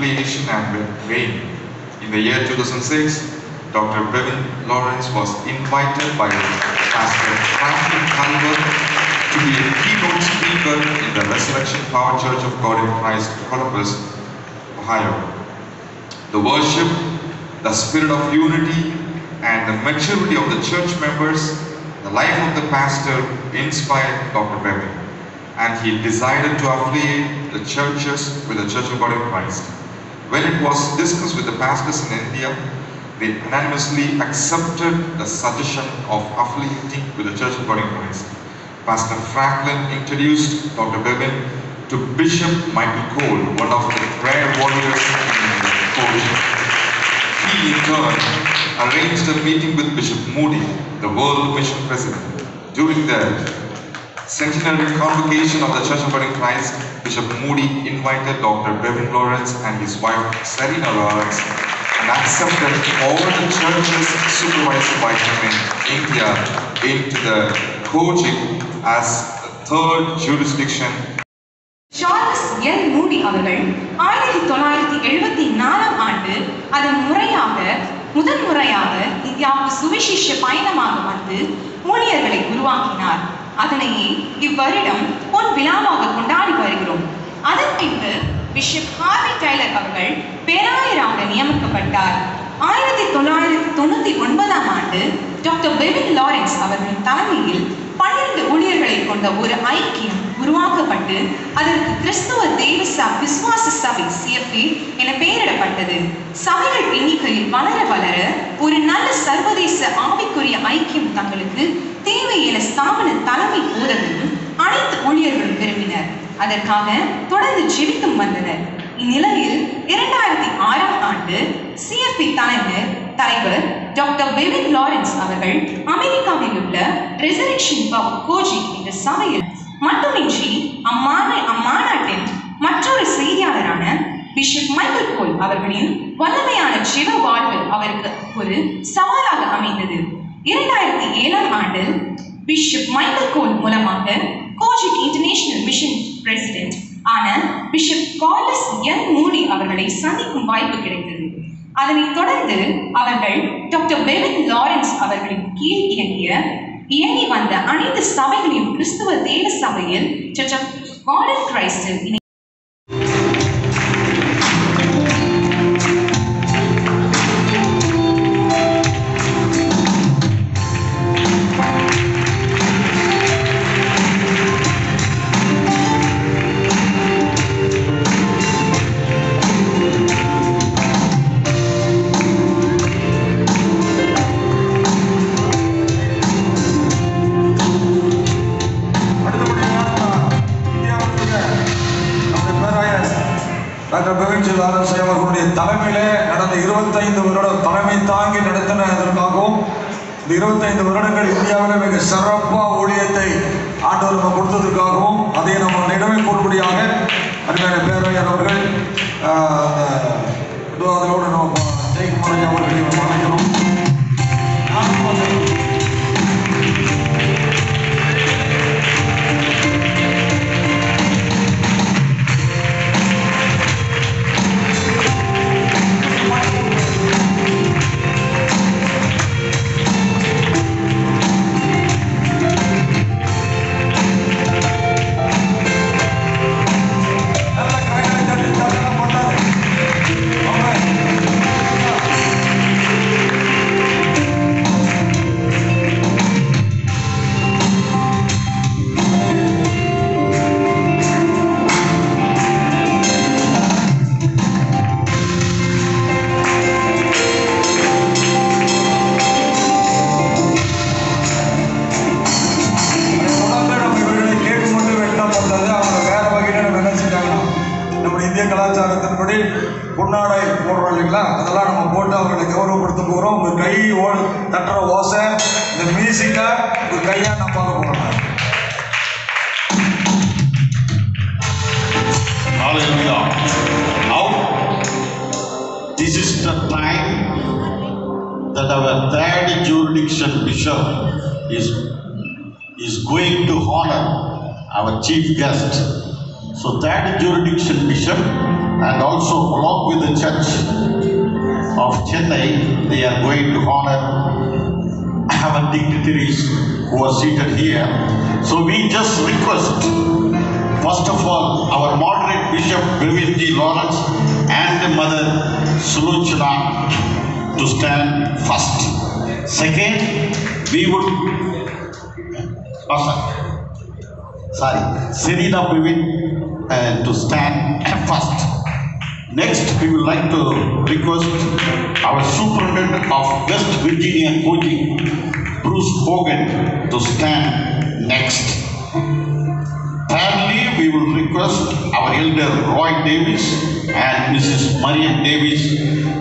affiliation and reign. In the year 2006, Dr. Bevin Lawrence was invited by Pastor Franklin Culver to be a keynote speaker in the Resurrection Power Church of God in Christ, Columbus, Ohio. The worship, the spirit of unity, and the maturity of the church members, the life of the pastor inspired Dr. Bevin, and he decided to affiliate the churches with the Church of God in Christ. When it was discussed with the pastors in India, they unanimously accepted the suggestion of affiliating with the Church of God in Christ. Pastor Franklin introduced Dr. Bevin to Bishop Michael Cole, one of the prayer warriors in Koji. He in turn arranged a meeting with Bishop Moody, the World Mission President. During the centenary convocation of the Church of God in Christ, Bishop Moody invited Dr. Bevin Lawrence and his wife Serena Lawrence and accepted all the churches supervised by him in India into the Koji as the third jurisdiction. Charles L மூடி அவர்கள் 1974 ஆண்டு அதன் முதன்முறையாக இந்தியாவுக்கு சுவிசேஷ பயணமாக வந்து ஊழியர்களை உருவாக்கினார். அதனையே இவ்வருடம் பொன் விழாவாக கொண்டாடி வருகிறோம். அதன் பின்பு பிஷப் ஹார்வி டைலர் அவர்கள் பேராயராக நியமிக்கப்பட்டார். 1999 ஆண்டு டாக்டர் பெவின் லாரன்ஸ் அவர்களின் தலைமையில் 12 ஊழியர்களை கொண்ட ஒரு ஐக்கியம் உருவாக்கப்பட்டு அதற்கு கிறிஸ்துவ தேவ விசுவாச சபை CFA என பெயரிடப்பட்டது. சபைகள் எண்ணிக்கையில் வளர ஒரு நல்ல சர்வதேச ஆவிக்குரிய ஐக்கியம் தங்களுக்கு தேவை என ஸ்தாபன தலைமை போதகரும் அனைத்து ஊழியர்களும் விரும்பினர். அதற்காக தொடர்ந்து ஜெபித்தும் வந்தனர். இந்நிலையில் 2006 ஆண்டு CFA தலைவர் டாக்டர் பெவின் லாரன்ஸ் அவர்கள் அமெரிக்காவில் உள்ள ரெசரக்ஷன் பவர் கோஜி என்ற சபையில் மட்டுமின்றி அம்மாநாட்டின் மற்றொரு செய்தியாளரான பிஷப் மைக்கேல் கோல் அவர்களின் வல்லமையான ஜெப வாழ்வு அவருக்கு ஒரு சவாலாக அமைந்தது. 2007 ஆண்டில் பிஷப் மைக்கேல் கோல் மூலமாக கோஜிக் இன்டர்நேஷனல் மிஷன் பிரசிடென்ட் ஆன பிஷப் கார்லஸ் எல் மூடி அவர்களை சந்திக்கும் வாய்ப்பு கிடைத்தது. அதனைத் தொடர்ந்து அவர்கள் டாக்டர் பெவின் லாரன்ஸ் அவர்களின் கீழ் இயங்கி வந்த அனைத்து சபைகளையும் கிறிஸ்துவ தேவ சபையில் சர்ச் ஆஃப் காட் இன் கிரைஸ்டில் டாக்டர் பெவின் லாரன்ஸ் அவர்களுடைய தலைமையிலே நடந்த 25 வருட தலைமை தாங்கி நடத்தினதற்காகவும் இந்த 25 வருடங்கள் இந்தியாவில் மிக சிறப்பாக ஊழியத்தை ஆண்டவர் நம்ம கொடுத்ததற்காகவும் அதை நம்ம நினைவு கூறும்படியாக அருமையான பேராயர் அவர்கள் அதோடு நம்ம ஜெயக்குமார் அவர்களை வணங்கணும். கலாச்சாரத்தின்படி பொன்னாடை போடுறோம் இல்லைங்களா, அதெல்லாம் நம்ம போட்டு அவர்களை கௌரவப்படுத்த போகிறோம். உங்கள் கை தட்டுற ஓசை, இந்த மியூசிக்கை உங்கள் கையாக நம்ம பார்க்க போகிறோம். Now, this is the time that our third jurisdiction bishop is going to honor our chief guest. So third jurisdiction bishop, and also along with the church of Chennai, they are going to honor our dignitaries who are seated here. So we just request, first of all, our moderate Bishop Brevin G. Lawrence and Mother Sulochana to stand first. Second, we would, Serena Brevin to stand first. Next, we would like to request our Superintendent of West Virginia Coaching, Bruce Hogan, to stand next. Thirdly, we will request our Elder Roy Davis and Mrs. Marian Davis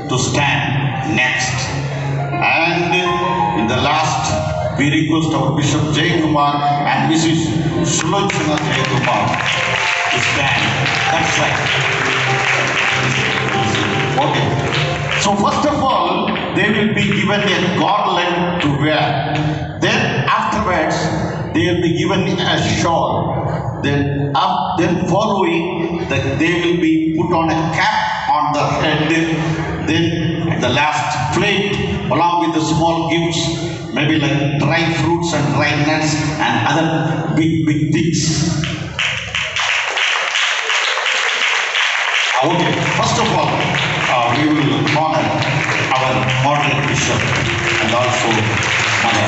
to stand next. And in the last, we request our Bishop Jayakumar and Mrs. Sulochana Jayakumar to stand. That's right. Okay. So first of all, they will be given a garland to wear. Then afterwards, they will be given a shawl. Then following, they will be put on a cap on the head. Then the last plate, along with the small gifts, maybe like dry fruits and dry nuts and other big things. Okay, first of all, we will honor our moderate bishop and also mother.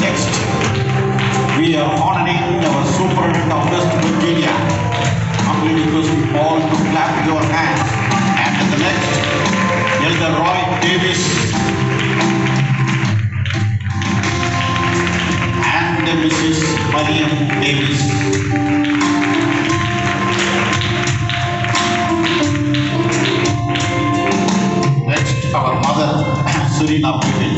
Next, we are honoring our Superintendent of West Virginia. Humbly request you all to clap your hands. And the next, Elder Roy Davis and Mrs. Marian Davis. Next, our mother, Serena Brevin.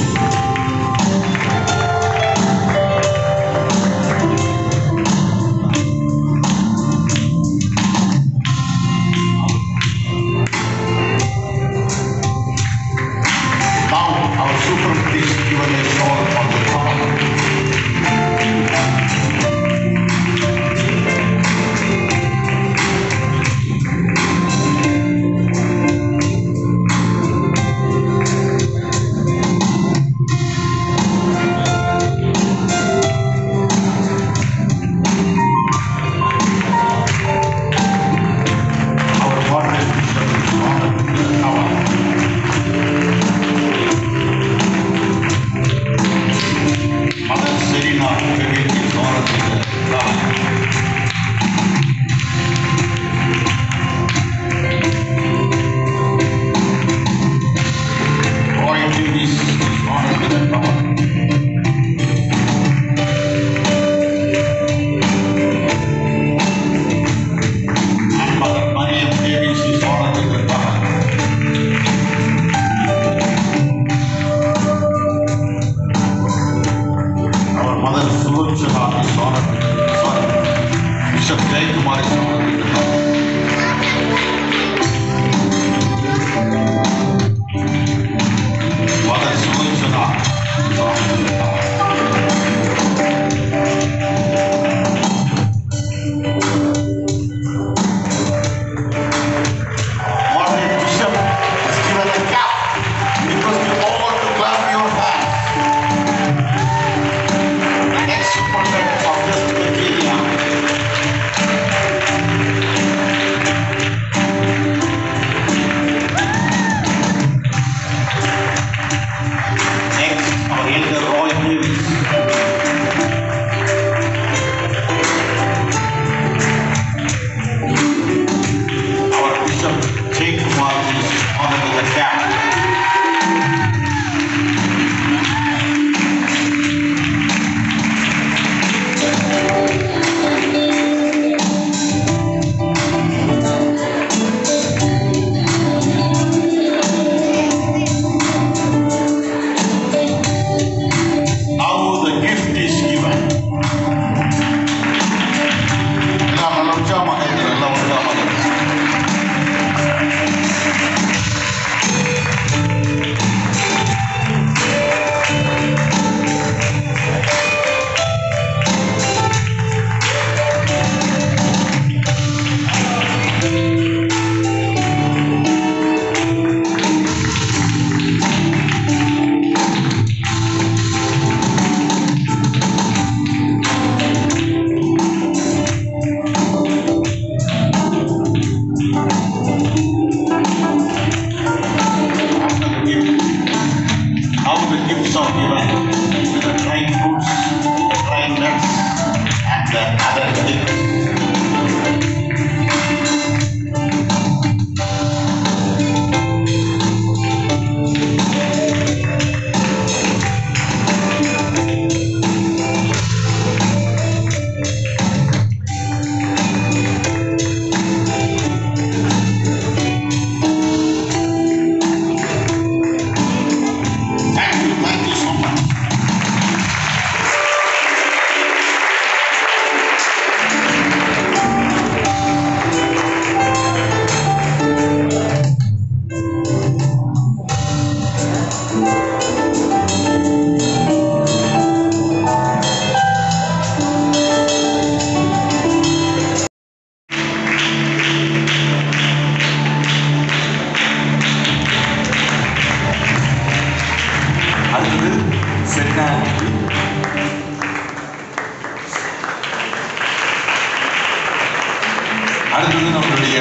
அடுத்தது நம்மளுடைய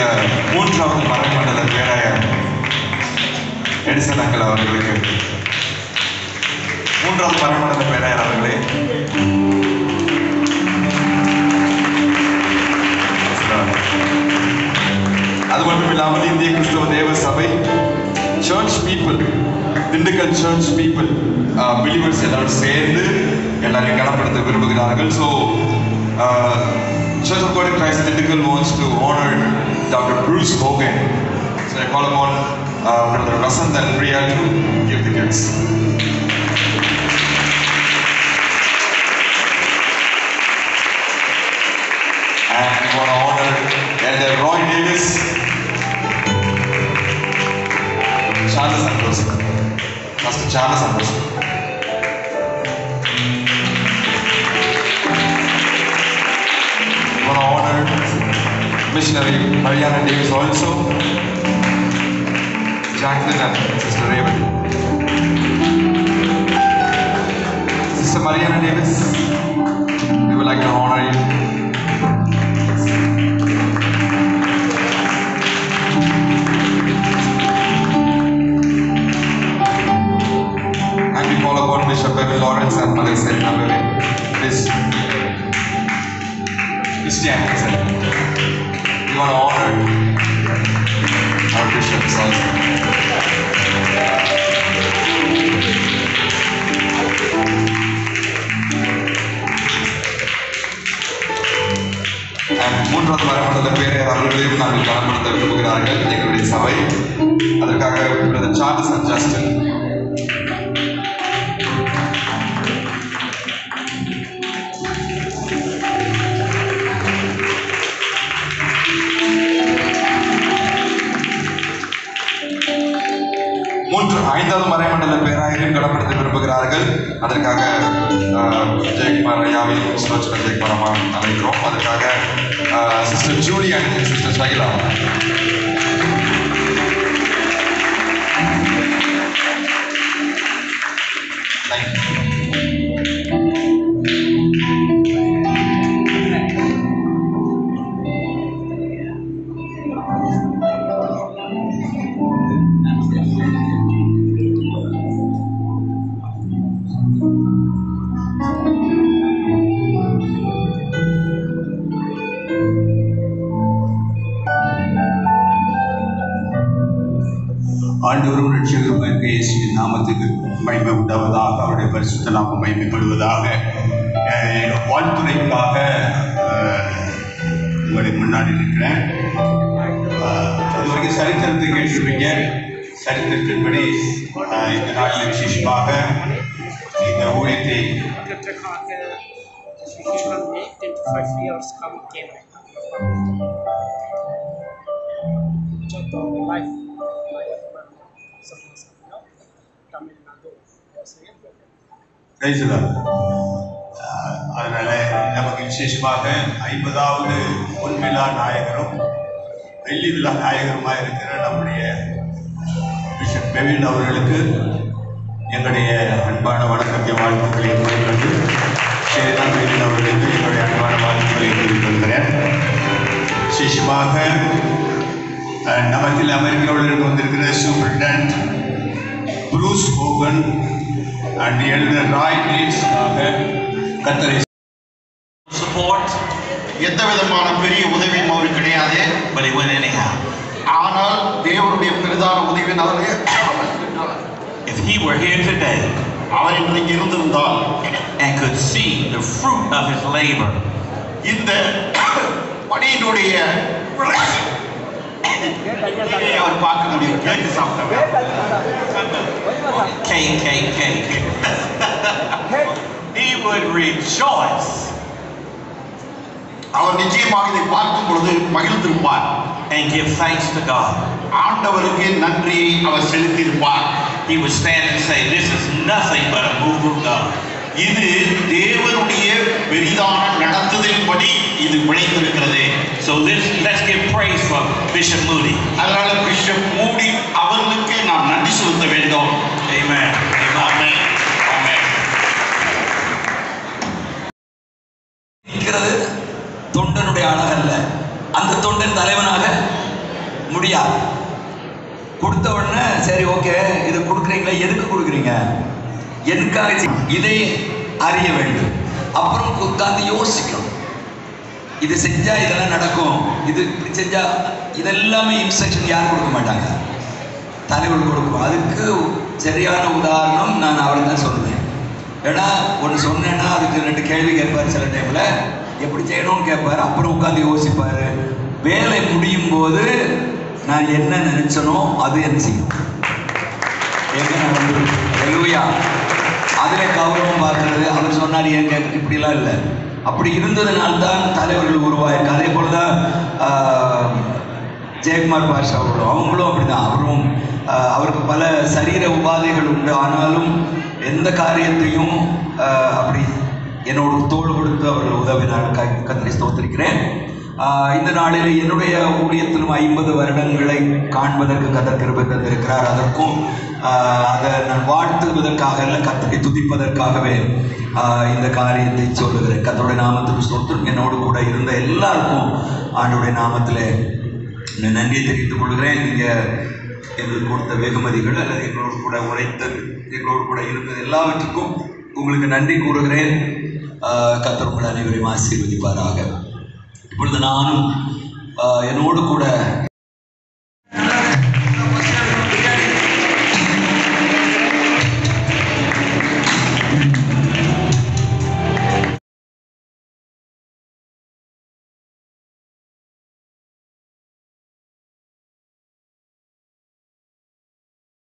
மூன்றாவது மறைமண்டல பேராயர் Edison uncle அவர்களுக்கு. மூன்றாவது மறைமண்டல பேராயர் அவர்களே. அது மட்டும் இல்லாமல் இந்திய கிறிஸ்தவ தேவ சபை church people, Dindigul church people believers எல்லாரும் சேர்ந்து எல்லாரையும் கனப்படுத்த விரும்புகிறார்கள். So Church of God in Christ Dindigul wants to honor Dr. Bruce Hogan. So I call upon Brother Vasant and Priya to give the gifts. And we want to honor Elder Roy Davis, Charles Santos, Pastor Charles Santos. We want to honor Missionary Mariana Davis also, Jacqueline and Sister Revati. Sister Mariana Davis, we would like to honor you. And we call upon Bishop Bevin Lawrence and Mother Selina Bevin. Please stand. We want to honor our bishops also. மூன்றாவது மறைமண்டல பேரையர் அவர்களையும் நாங்கள் கனப்படுத்த விரும்புகிறார்கள் எங்களுடைய சபை. அதற்காக brother Charles and Justin. ஐந்தாவது மறைமண்டல பேராயரையும் கனப்படுத்த விரும்புகிறார்கள். அதற்காக ஜெயக்குமார் ஐயாவையும் ஜெயக்குமார் அம்மா அழைக்கிறோம். அதற்காக sister Julie and sister Shaila. ஆண்டவரும் ரட்சகருமாகிய இயேசுவின் நாமத்துக்கு மகிமை உண்டாவதாக, அவருடைய பரிசுத்த நாமம் மகிமைப்படுவதாக. வாழ்த்துறைக்காக உங்களுடைய முன்னாடி இருக்கிறேன். அதுவரைக்கும் சரித்திரத்தை கேட்டிருப்பீங்க. சரித்திரத்தின்படி இந்த நாளில் விசேஷமாக இந்த ஊழியத்தை அதனால நமக்கு விசேஷமாக 50வது பொன்விழா நாயகரும் வெள்ளி விழா நாயகருமாக இருக்கிற நம்முடைய பிஷப் பெவின் அவர்களுக்கு எங்களுடைய அன்பான வணக்கத்தை வாழ்த்துக்களை கூறிக்கொண்டு சேதான் பெவின் அவர்களுக்கு எங்களுடைய அன்பான வாழ்த்துக்களை கூறிக்கொள்கிறேன். விசேஷமாக நமத்தில் அமெரிக்காவிலிருந்து வந்திருக்கிற superintendent Bruce Hogan and elder Roy டேவிஸாக கர்த்தரை சப்போர்ட். எந்த விதமான பெரிய உதவியும் அவருக்கு கிடையாது. But he went anyhow. ஆனால் தேவனுடைய பெரிதான உதவியினாலே if he were here today, அவர் இன்றைக்கு இருந்திருந்தால் and could see the fruit of his labor, இந்த பணியினுடைய அவர் பார்க்க முடியும். கேட்டு சாப்பிட்டவர் he would rejoice. அவர் நிச்சயமாக இதை பார்க்கும் பொழுது மகிழ்ந்திருப்பார். And give thanks to God. ஆண்டவருக்கு நன்றியை அவர் செலுத்தியிருப்பார். He would stand and say, this is nothing but a move of God. இது தேவனுடைய பெரிதான நடத்துதலின்படி இது விளைந்திருக்கிறது. So let's give praise for Bishop Moody. அதனால பிஷப் மூடி அவர்களுக்கு நாம் நன்றி செலுத்த வேண்டும். Amen. Amen. Amen. தொண்டனுடைய அழகல்ல, அந்த அந்த தொண்டன் தலைவனாக முடியாது. கொடுத்த உடனே சரி ஓகே இது கொடுக்குறீங்களா, எதுக்கு கொடுக்குறீங்க, எதுக்காக, இதை அறிய வேண்டும். அப்புறம் உட்கார்ந்து யோசிக்கணும், இது செஞ்சா இதெல்லாம் நடக்கும், இது இப்படி செஞ்சா, இதெல்லாமே இன்ஸ்ட்ரக்ஷன் யார் கொடுக்க மாட்டாங்க, தலைவர் கொடுக்கும். அதுக்கு சரியான உதாரணம் நான் அவரை தான் சொல்லுவேன். ஏன்னா ஒன்று சொன்னேன்னா அதுக்கு 2 கேள்வி கேட்பார், சில டைமில் எப்படி செய்யணும்னு கேட்பார், அப்புறம் உட்காந்து யோசிப்பார். வேலை முடியும் போது நான் என்ன நினைச்சனோ அது என்ன செய்யும், எங்க நடந்துடும். அல்லேலூயா. அதில் கௌரவம் பார்க்கறது, அவர் சொன்னார் ஏன் கேட்க, இப்படிலாம் இல்லை. அப்படி இருந்ததுனால்தான் தலைவர்கள் உருவாயிருக்கு. அதே போல தான் ஜெயக்குமார் பாஷா அவங்களும் அப்படிதான். அவரும் அவருக்கு பல சரீர உபாதைகள் உண்டு, ஆனாலும் எந்த காரியத்தையும் அப்படி என்னோட தோள் கொடுத்து அவர்கள் உதவினார். கர்த்தரை ஸ்தோத்திரிக்கிறேன். இந்த நாளில் என்னுடைய ஊழியத்திலும் 50 வருடங்களை காண்பதற்கு கர்த்தர் கிருபை தந்திருக்கிறார். அதற்கும் அதை நான் வாழ்த்துவதற்காக இல்லை, கர்த்தரை துதிப்பதற்காகவே இந்த காரியத்தை சொல்லுகிறேன். கர்த்தருடைய நாமத்துக்கு ஸ்தோத்திரம். என்னோடு கூட இருந்த எல்லாருக்கும் ஆண்டவருடைய நாமத்தில் நன்றியை தெரிவித்துக் கொள்கிறேன். நீங்கள் எங்களுக்கு கொடுத்த வெகுமதிகள் அல்லது எங்களோடு கூட உழைத்தது, எங்களோடு கூட இருந்தது எல்லாவற்றுக்கும் உங்களுக்கு நன்றி கூறுகிறேன். கர்த்தர் உங்கள் அனைவரையும் ஆசீர்வதிப்பாராக. இப்பொழுது நானும் என்னோடு கூட